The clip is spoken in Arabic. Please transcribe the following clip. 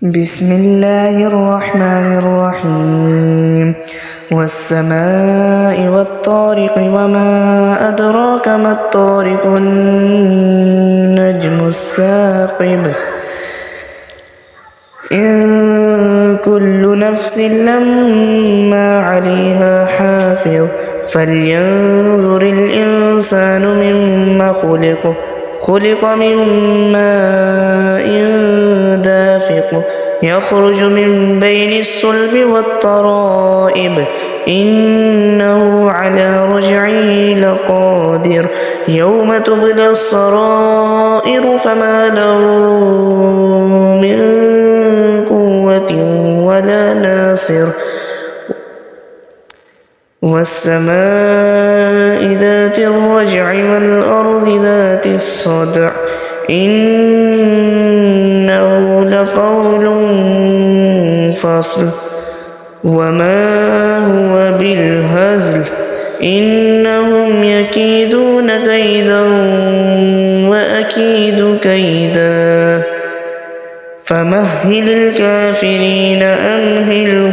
بسم الله الرحمن الرحيم والسماء والطارق وما أدراك ما الطارق النجم الثاقب إن كل نفس لما عليها حافظ فلينظر الإنسان مما خلق من ماء دافق يخرج من بين الصلب والترائب إنه على رجعه لقادر يوم تبلى السرائر فما له من قوة ولا ناصر والسماء ذات الرجع والأرض ذات الصدع إنه لقول فصل وما هو بالهزل إنهم يكيدون كيدا وأكيد كيدا فمهل الكافرين أمهلهم